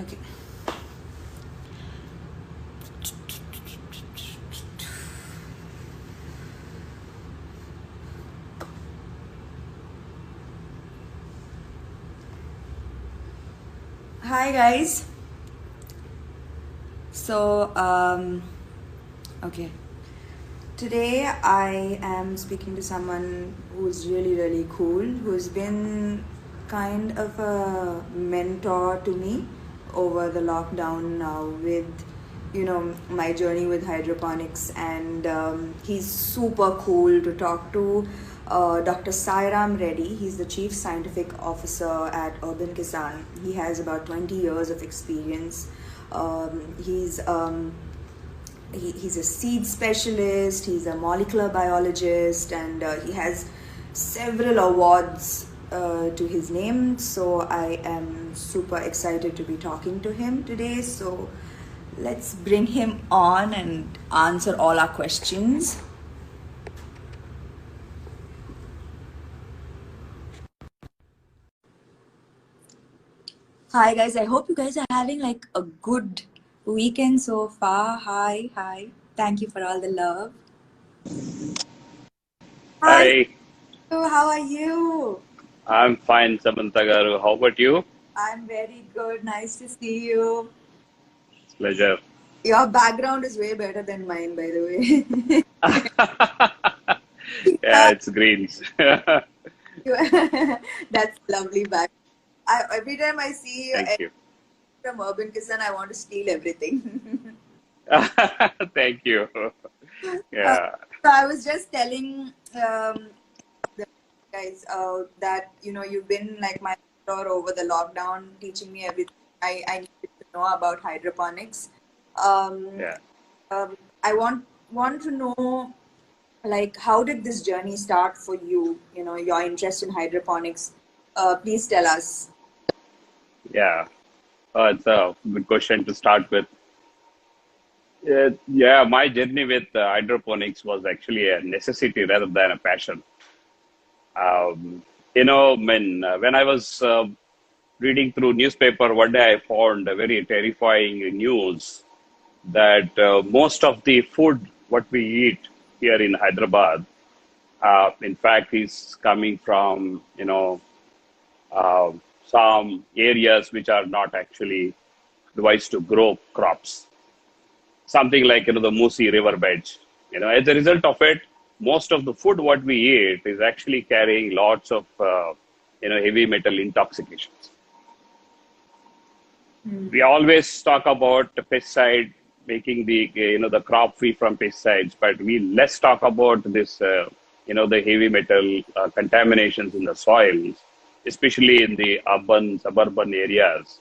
Okay. Hi guys. So, okay. Today I am speaking to someone who's really cool, who's been kind of a mentor to me over the lockdown now with, my journey with hydroponics, and he's super cool to talk to. Dr. Sairam Reddy, he's the Chief Scientific Officer at Urban Kisan. He has about 20 years of experience. He's a seed specialist, he's a molecular biologist, and he has several awards to his name. So I am super excited to be talking to him today. So let's bring him on and answer all our questions. Hi guys, I hope you guys are having like a good weekend so far. Hi. Thank you for all the love. Hi. Hi, How are you? I'm fine, Samantha garu. How about you? I'm very good. Nice to see you. Pleasure. Your background is way better than mine, by the way. Yeah, it's greens. That's lovely back. Every time I see you Thank you. from Urban Kisan, I want to steal everything. Thank you. Uh, Yeah, so I was just telling the guys that you've been like my mentor over the lockdown, teaching me everything I needed to know about hydroponics. Um, yeah, I want to know, like, how did this journey start for you? Your interest in hydroponics. Please tell us. yeah. It's a good question to start with. Yeah, my journey with hydroponics was actually a necessity rather than a passion. When I was reading through newspaper, one day I found a very terrifying news that most of the food what we eat here in Hyderabad, in fact, is coming from uh, some areas which are not actually devised to grow crops. Something like the Musi riverbed. As a result of it, most of the food what we eat is actually carrying lots of heavy metal intoxications. We always talk about the pesticide making the crop free from pesticides, but we less talk about this the heavy metal contaminations in the soils, especially in the urban suburban areas,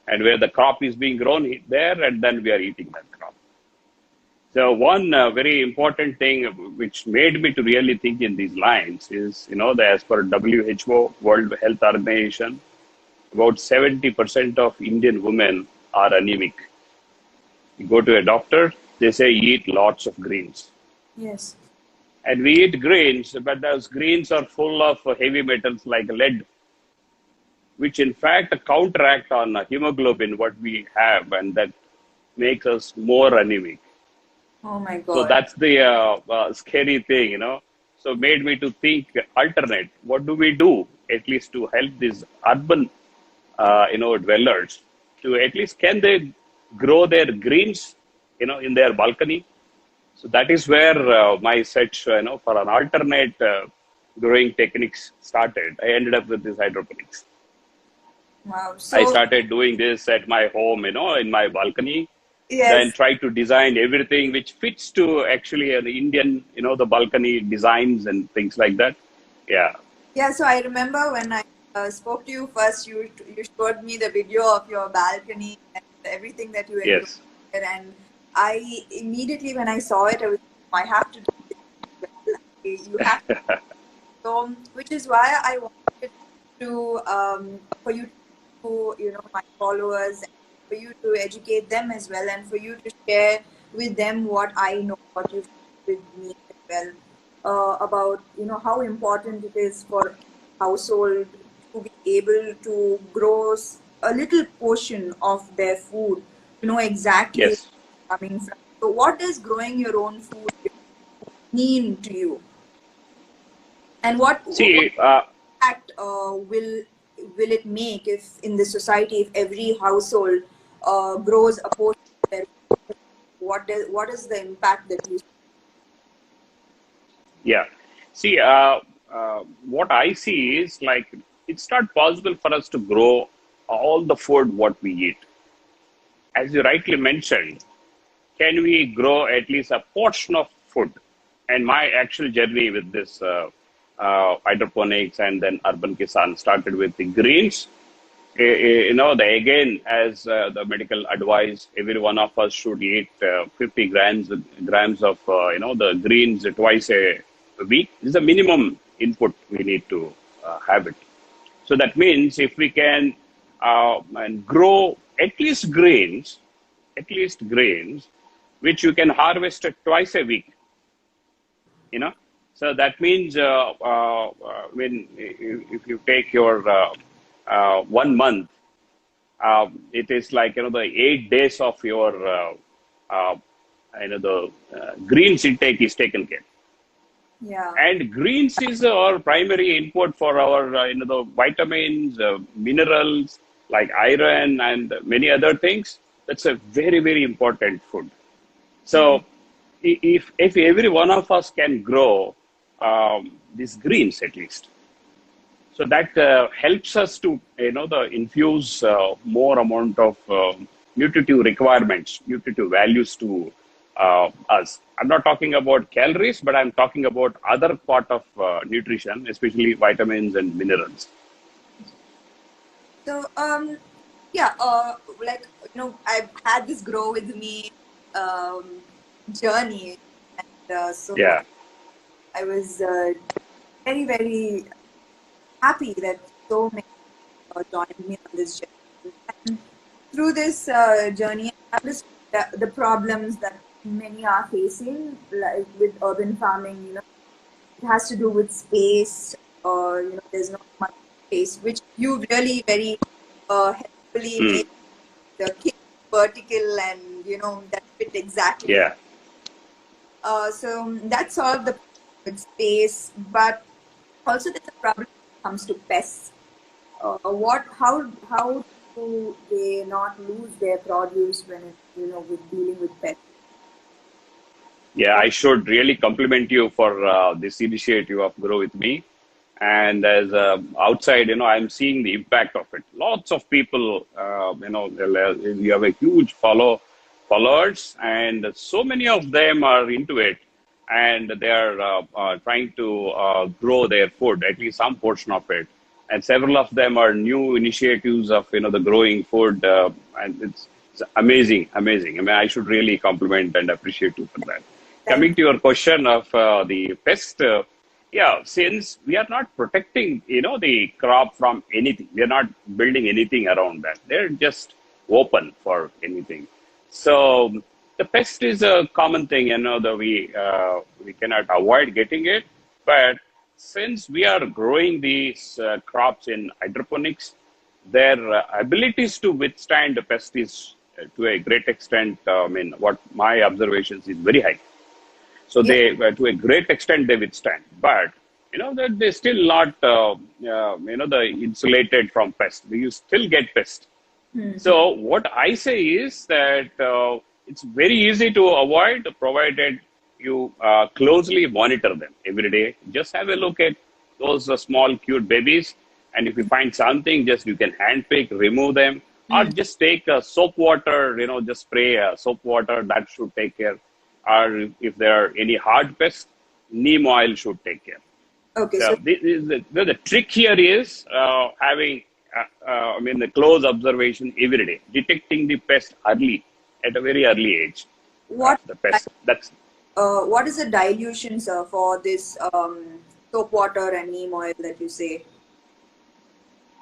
and where the crop is being grown there, and then we are eating that crop. So one very important thing which made me to really think in these lines is, that as per WHO, World Health Organization, about 70% of Indian women are anemic. You go to a doctor, they say eat lots of greens. Yes. And we eat greens, but those greens are full of heavy metals like lead, which in fact counteract on hemoglobin, what we have, and that makes us more anemic. Oh my So God. that's the scary thing. So made me to think alternate. What do we do at least to help these urban, dwellers to at least can they grow their greens, in their balcony? So that is where my search, for an alternate growing techniques started. I ended up with this hydroponics. Wow. I So started doing this at my home, in my balcony, then yes. try to design everything which fits to actually an Indian, the balcony designs and things like that. Yeah. Yeah. So I remember when I spoke to you first, you showed me the video of your balcony and everything that you were doing Yes. there, and I immediately when I saw it, I have to do this as well. You have so, which is why I wanted to for you to my followers, for you to educate them as well, and for you to share with them what I know, what you've shared with me as well, about how important it is for household to be able to grow a little portion of their food to know exactly where Yes. it's coming from. So, what does growing your own food mean to you, and what See, impact will it make if in the society, if every household grows a portion of their food? What is the impact that you? yeah. See, what I see is like it's not possible for us to grow all the food what we eat. As you rightly mentioned, can we grow at least a portion of food? And my actual journey with this hydroponics and then urban kisan started with the greens. Again, as the medical advice, every one of us should eat 50 grams of the greens twice a week. This is the minimum input we need to have it. So that means if we can and grow at least grains, which you can harvest twice a week, you know. So that means when if you take your 1 month, it is like the 8 days of your uh, the greens intake is taken care. Yeah. And greens is our primary input for our the vitamins, minerals like iron and many other things. That's a very very important food. So if every one of us can grow these greens at least, so that helps us to the infuse more amount of nutritive requirements, nutritive values to us. I'm not talking about calories, but I'm talking about other part of nutrition, especially vitamins and minerals. So, yeah, like, I've had this grow with me um, journey, and so Yeah. I was very, very happy that so many joined me on this journey. And through this journey, I understood the problems that many are facing, like with urban farming. It has to do with space, or there's not much space, which you really very helpfully Mm. made the kick vertical, and that fit exactly. Yeah. So that solved the problem with space, but also there's a problem when it comes to pests. How do they not lose their produce when with dealing with pests? Yeah, What? I should really compliment you for this initiative of Grow With Me. And as outside, I'm seeing the impact of it. Lots of people, you have a huge followers, and so many of them are into it, and they are trying to grow their food, at least some portion of it. And several of them are new initiatives of the growing food, and it's amazing, amazing. I mean, I should really compliment and appreciate you for that. Thank Coming to your question of the pest, yeah, since we are not protecting, the crop from anything, we are not building anything around that. They're just open for anything. So the pest is a common thing, that we cannot avoid getting it. But since we are growing these crops in hydroponics, their abilities to withstand the pest is to a great extent. I mean, what my observations is very high. So Yeah. they, to a great extent, they withstand. But that they still not, the insulated from pest. You still get pest. Hmm. So what I say is that it's very easy to avoid, provided you closely monitor them every day. Just have a look at those small cute babies, and if you find something, just you can hand pick, remove them, or Hmm. just take soap water. Just spray soap water. That should take care. Or if there are any hard pests, neem oil should take care. Okay. So So this is the trick here is having, the close observation every day, detecting the pest early, at a very early age. what The pest. That's what is the dilution, sir, for this soap water and neem oil that you say?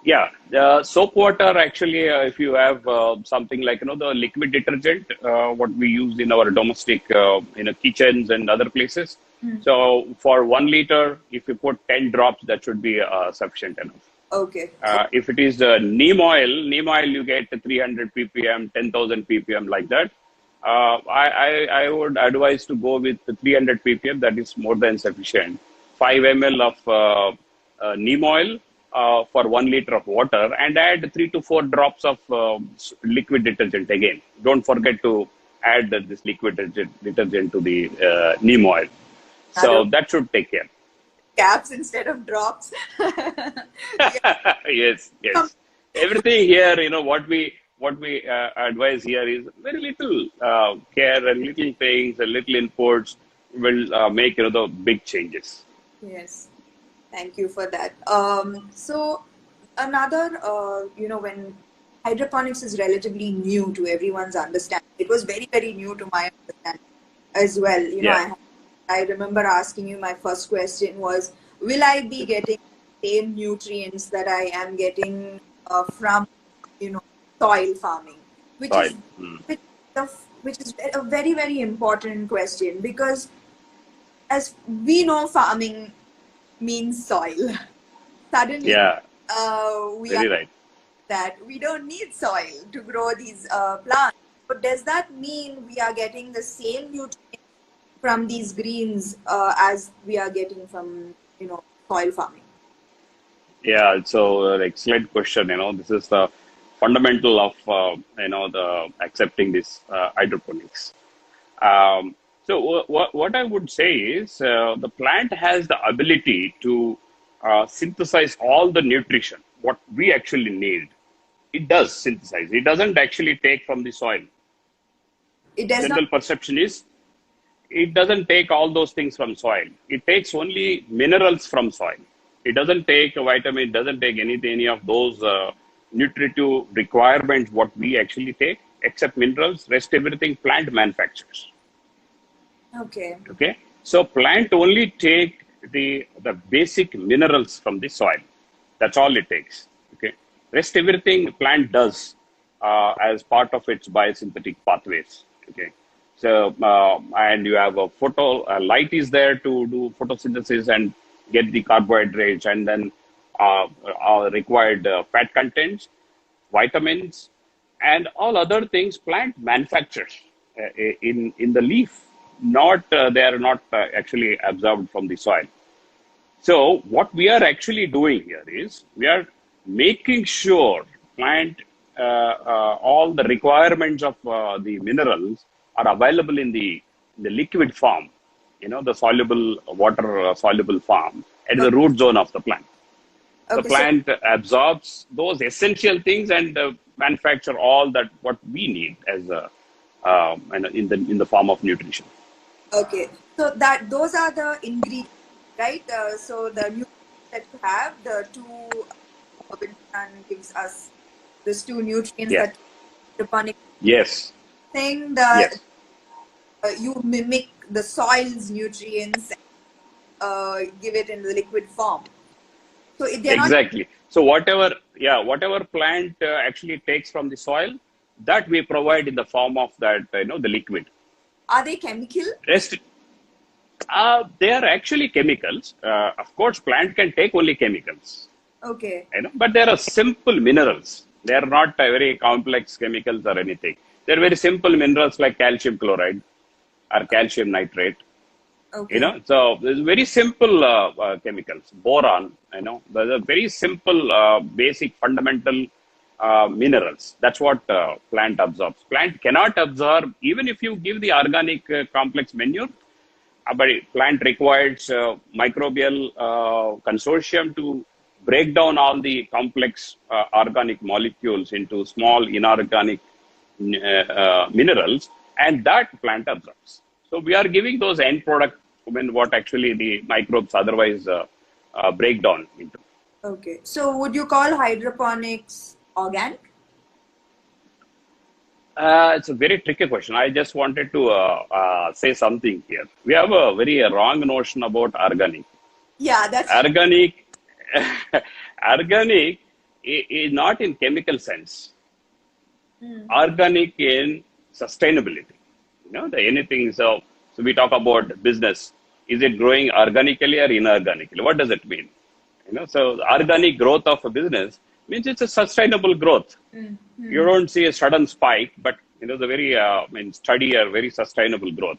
yeah. The soap water actually, if you have something like the liquid detergent, what we use in our domestic kitchens and other places. Hmm. So for 1 liter, if you put 10 drops, that should be sufficient enough. Okay. If it is neem oil you get 300 ppm, 10,000 ppm like that. I would advise to go with the 300 ppm. That is more than sufficient. 5 ml of neem oil for 1 liter of water, and add 3 to 4 drops of liquid detergent again. Don't forget to add this liquid detergent to the neem oil. So Another that should take care. caps instead of drops. Yeah. Yes, yes. Everything here, what we advise here is very little care and little things and little inputs will make the big changes. Yes. Thank you for that. So another, when hydroponics is relatively new to everyone's understanding, it was very, very new to my understanding as well. Yeah, I remember asking you, my first question was, will I be getting the same nutrients that I am getting from, you know, soil farming, which soil. is which, which is a very, very important question, because as we know, farming means soil. Suddenly, Yeah, we very are right. that we don't need soil to grow these plants. But does that mean we are getting the same nutrients from these greens as we are getting from, soil farming? Yeah, so excellent question. This is the fundamental of the accepting this hydroponics. What I would say is the plant has the ability to synthesize all the nutrition what we actually need. It does synthesize. It doesn't actually take from the soil. It does not. General perception is it doesn't take all those things from soil. It takes only minerals from soil. It doesn't take a vitamin. It doesn't take any of those nutritive requirements what we actually take, except minerals. Rest everything plant manufactures. Okay. Okay, so plant only take the basic minerals from the soil. That's all it takes. Okay, rest everything plant does as part of its biosynthetic pathways. Okay, so and you have a light is there to do photosynthesis and get the carbohydrates, and then required fat contents, vitamins, and all other things plant manufactures in the leaf. Not they are not actually absorbed from the soil. So what we are actually doing here is we are making sure plant all the requirements of the minerals are available in the liquid form, the soluble water soluble form at the root zone of the plant. The Okay. So plant absorbs those essential things and manufacture all that what we need as in the form of nutrition. okay. So that those are the ingredients, right? So the nutrients that you have, the two gives us these two nutrients Yeah. that hydroponic Yes. thing that Yes. you mimic the soil's nutrients, give it in the liquid form. So they're not. Exactly. So whatever plant actually takes from the soil, that we provide in the form of that, the liquid. Are they chemical? Rest, they are actually chemicals. Of course, plant can take only chemicals, Okay. but they are simple minerals. They are not very complex chemicals or anything. They're very simple minerals like calcium chloride or calcium nitrate. Okay. So there's very simple chemicals. Boron, there's a very simple, basic, fundamental minerals. That's what plant absorbs. Plant cannot absorb, even if you give the organic complex manure, but plant requires microbial consortium to break down all the complex organic molecules into small inorganic minerals, and that plant absorbs. So we are giving those end product when what actually the microbes otherwise break down into. Okay. So would you call hydroponics organic? It's a very tricky question. I just wanted to say something here. We have a very wrong notion about organic. Yeah, that's true. Organic, organic is not in chemical sense. Organic in sustainability. Anything. So we talk about business. Is it growing organically or inorganically? What does it mean? So organic growth of a business means it's a sustainable growth. You don't see a sudden spike, but the very steady or very sustainable growth.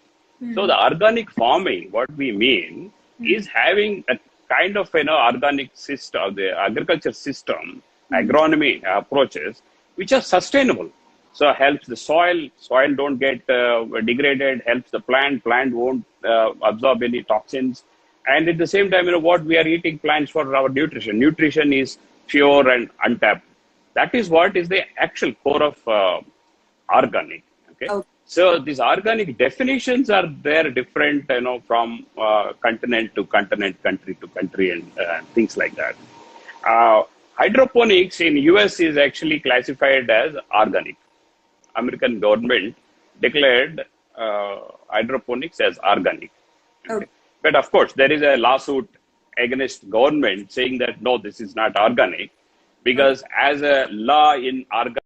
So the organic farming, what we mean is having a kind of organic system, the agriculture system, agronomy approaches, which are sustainable. So helps the soil don't get degraded, helps the plant won't absorb any toxins. And at the same time, what we are eating plants for our nutrition. Nutrition is pure and untapped. That is what is the actual core of organic. Okay. Okay. So these organic definitions are there different, from continent to continent, country to country, and things like that. Hydroponics in US is actually classified as organic. American government declared hydroponics as organic. Okay. But of course, there is a lawsuit against government saying that no, this is not organic, because as a law in organic